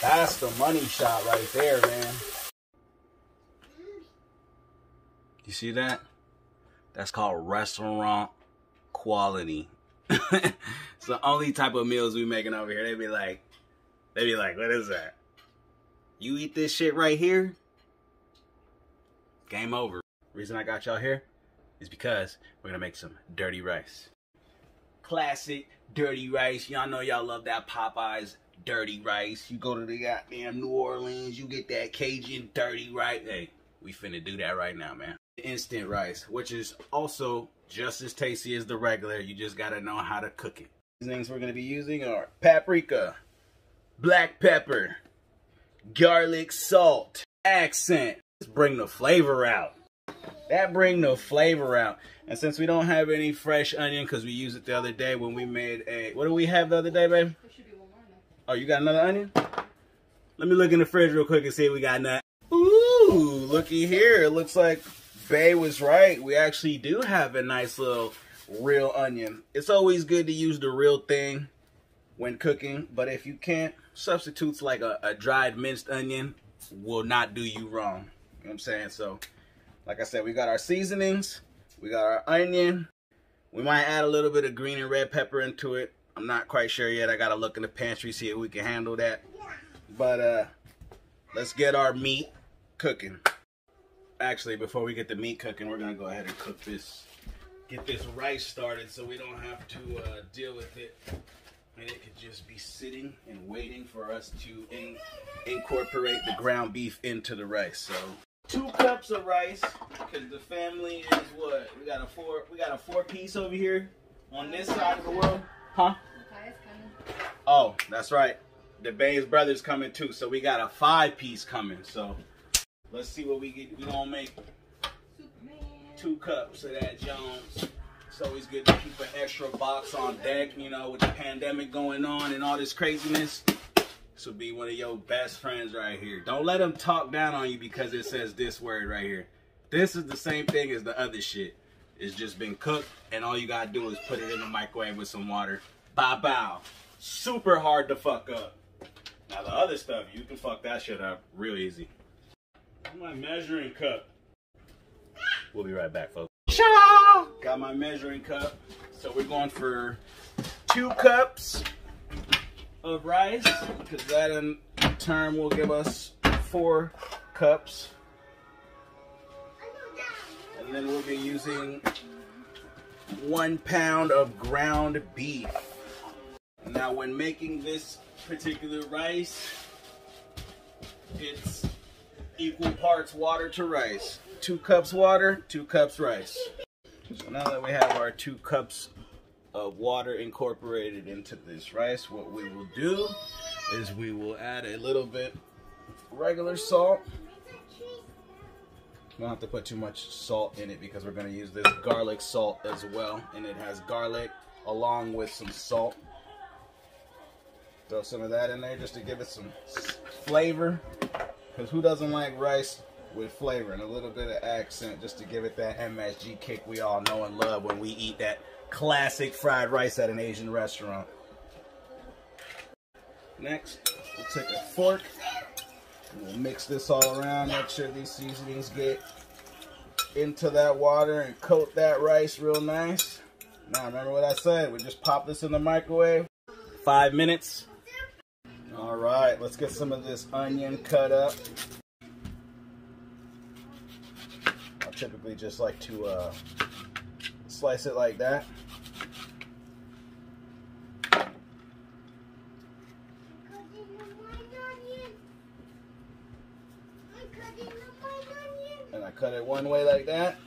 That's the money shot right there, man. You see that? That's called restaurant quality. It's the only type of meals we making over here. They be like, what is that? You eat this shit right here? Game over. Reason I got y'all here is because we're gonna make some dirty rice. Classic dirty rice. Y'all know y'all love that Popeyes dirty rice. You go to the goddamn New Orleans, you get that Cajun dirty rice. Hey, we finna do that right now, man. Instant rice, which is also just as tasty as the regular. You just gotta know how to cook it. Things we're gonna be using are paprika, black pepper, garlic salt, accent. Let's bring the flavor out. That bring the flavor out. And since we don't have any fresh onion, because we used it the other day when we made a, what did we have the other day, babe? There should be one more now. Oh, you got another onion? Let me look in the fridge real quick and see if we got none. Ooh, looky here. It looks like Bae was right. We actually do have a nice little real onion. It's always good to use the real thing when cooking, but if you can't, substitutes like a dried minced onion will not do you wrong. You know what I'm saying? So, like I said, we got our seasonings, we got our onion. We might add a little bit of green and red pepper into it. I'm not quite sure yet. I gotta look in the pantry, see if we can handle that. But let's get our meat cooking. Actually, before we get the meat cooking, we're gonna go ahead and cook this, get this rice started so we don't have to deal with it. And it could just be sitting and waiting for us to incorporate the ground beef into the rice. So 2 cups of rice, because the family is what? We got a 4-piece over here on this side of the world. Huh? Oh, that's right. The Bae's brother's coming too, so we got a 5-piece coming. So let's see what we get. We gonna make 2 cups of that Jones. It's always good to keep an extra box on deck, you know, with the pandemic going on and all this craziness. This will be one of your best friends right here. Don't let them talk down on you because it says this word right here. This is the same thing as the other shit. It's just been cooked, and all you gotta do is put it in the microwave with some water. Bow bow. Super hard to fuck up. Now the other stuff, you can fuck that shit up real easy. My measuring cup. We'll be right back, folks. Got my measuring cup. So we're going for 2 cups of rice, because that in turn will give us 4 cups. And then we'll be using 1 pound of ground beef. Now when making this particular rice, it's equal parts water to rice. 2 cups water, 2 cups rice. So now that we have our 2 cups of water incorporated into this rice, what we will do is we will add a little bit regular salt. We don't have to put too much salt in it because we're going to use this garlic salt as well, and it has garlic along with some salt. Throw some of that in there just to give it some flavor, because who doesn't like rice with flavor and a little bit of accent, just to give it that MSG kick we all know and love when we eat that classic fried rice at an Asian restaurant. Next, we'll take a fork and we'll mix this all around, make sure these seasonings get into that water and coat that rice real nice. Now remember what I said, we just pop this in the microwave, 5 minutes. All right, let's get some of this onion cut up. I typically just like to slice it like that. And I cut it one way like that.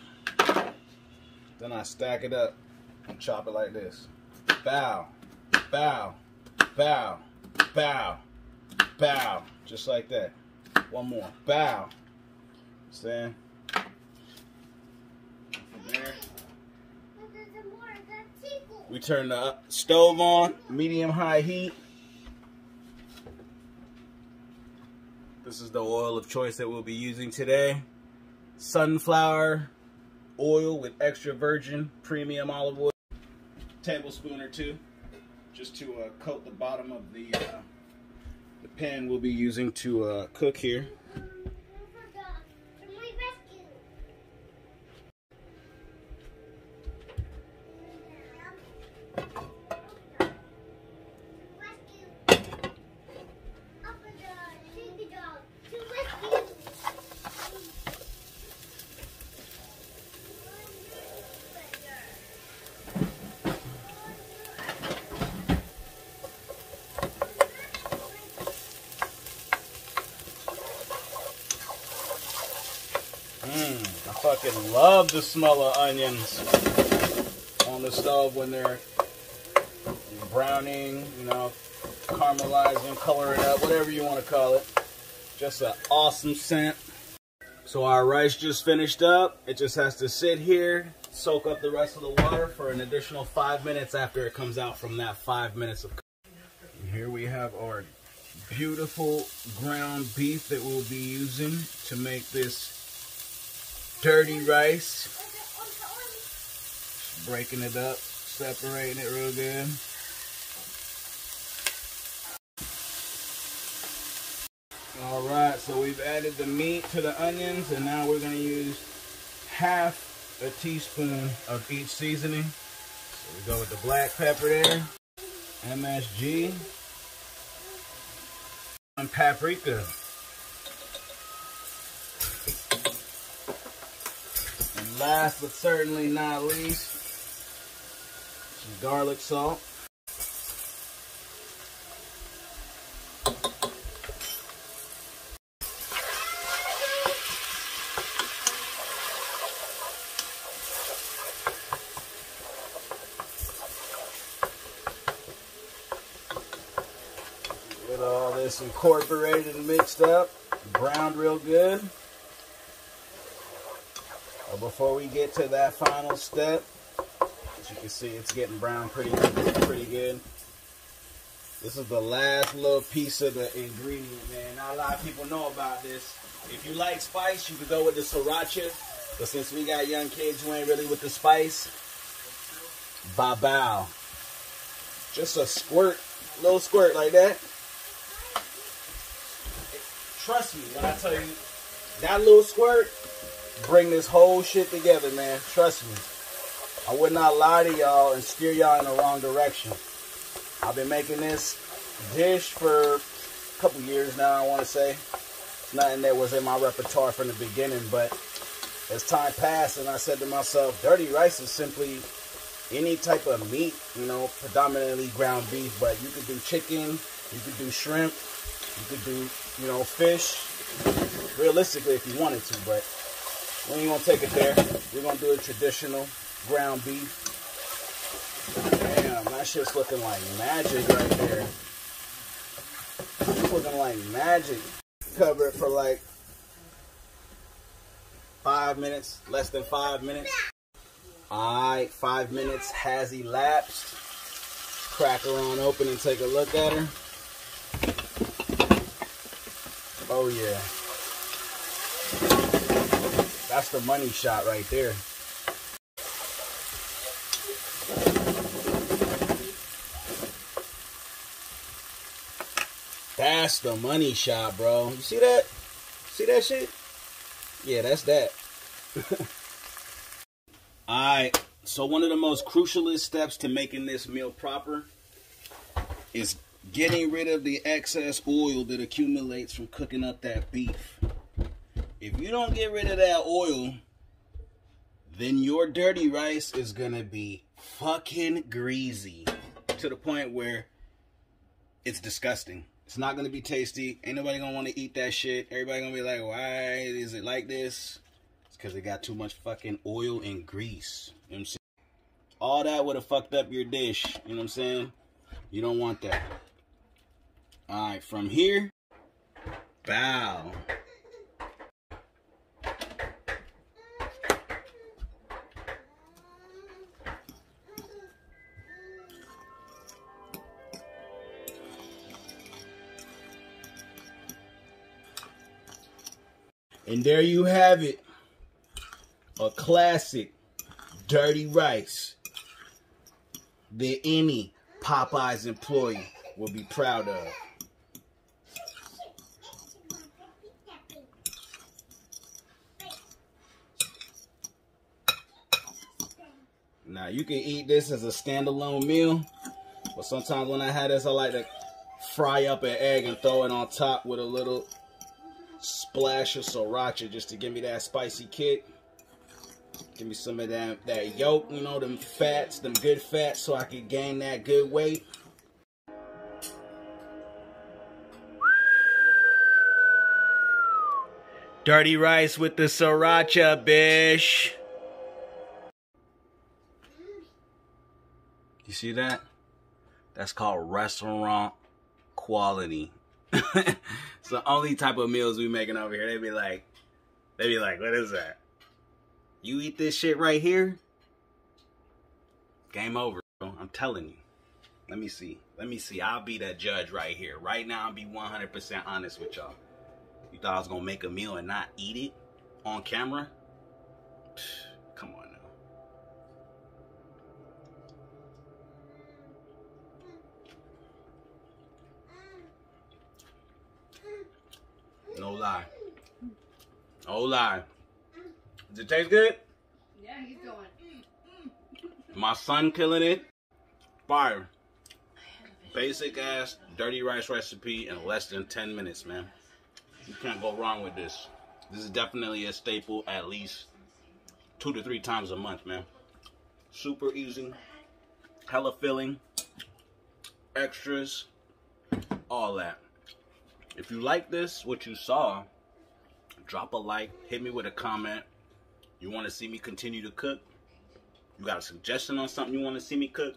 Then I stack it up and chop it like this. Bow, bow, bow, bow, bow. Just like that. One more. Bow. See? There. We turn the stove on, medium-high heat. This is the oil of choice that we'll be using today. Sunflower oil with extra virgin premium olive oil. Tablespoon or 2, just to coat the bottom of the the pan we'll be using to cook here. I fucking love the smell of onions on the stove when they're browning, you know, caramelizing, coloring up, whatever you want to call it. Just an awesome scent. So our rice just finished up. It just has to sit here, soak up the rest of the water for an additional 5 minutes after it comes out from that 5 minutes of cooking. And here we have our beautiful ground beef that we'll be using to make this dirty rice. Just breaking it up, separating it real good. Alright, so we've added the meat to the onions, and now we're going to use half a teaspoon of each seasoning. So we go with the black pepper there, MSG, and paprika. And last but certainly not least, some garlic salt. Get all this incorporated and mixed up, browned real good. But before we get to that final step, as you can see, it's getting browned pretty good. This is the last little piece of the ingredient, man. Not a lot of people know about this. If you like spice, you could go with the Sriracha. But since we got young kids who ain't really with the spice, Babao. Just a squirt, little squirt like that. Trust me when I tell you, that little squirt bring this whole shit together, man. Trust me. I would not lie to y'all and steer y'all in the wrong direction. I've been making this dish for a couple years now, I want to say. It's nothing that was in my repertoire from the beginning, but as time passed and I said to myself, dirty rice is simply any type of meat, you know, predominantly ground beef, but you could do chicken, you could do shrimp, you could do, you know, fish, realistically if you wanted to, but we ain't gonna take it there. We're gonna do a traditional ground beef. Damn, that shit's looking like magic right there. It's looking like magic. Cover it for like 5 minutes, less than 5 minutes. Alright, 5 minutes has elapsed. Crack her on open and take a look at her. Oh yeah. That's the money shot right there. That's the money shot, bro. You see that? See that shit? Yeah, that's that. Alright, so one of the most crucialist steps to making this meal proper is getting rid of the excess oil that accumulates from cooking up that beef. If you don't get rid of that oil, then your dirty rice is gonna be fucking greasy to the point where it's disgusting. It's not gonna be tasty. Ain't nobody gonna want to eat that shit. Everybody gonna be like, why is it like this? It's because it got too much fucking oil and grease. You know what I'm saying? All that would have fucked up your dish. You know what I'm saying? You don't want that. Alright, from here, bow. And there you have it. A classic dirty rice that any Popeyes employee will be proud of. Now, you can eat this as a standalone meal, but sometimes when I have this, I like to fry up an egg and throw it on top with a little splash of Sriracha just to give me that spicy kick. Give me some of that yolk, you know, them fats, them good fats, so I can gain that good weight. Dirty rice with the Sriracha, bish. You see that? That's called restaurant quality. It's the only type of meals we making over here. They be like, what is that? You eat this shit right here? Game over, bro. I'm telling you. Let me see. I'll be that judge right here. Right now, I'll be 100% honest with y'all. You thought I was gonna make a meal and not eat it on camera? Come on now. No lie. No lie. Does it taste good? Yeah, he's going. My son killing it. Fire. Basic ass dirty rice recipe in less than 10 minutes, man. You can't go wrong with this. This is definitely a staple at least 2 to 3 times a month, man. Super easy. Hella filling. Extras. All that. If you like this, what you saw, drop a like. Hit me with a comment. You want to see me continue to cook? You got a suggestion on something you want to see me cook?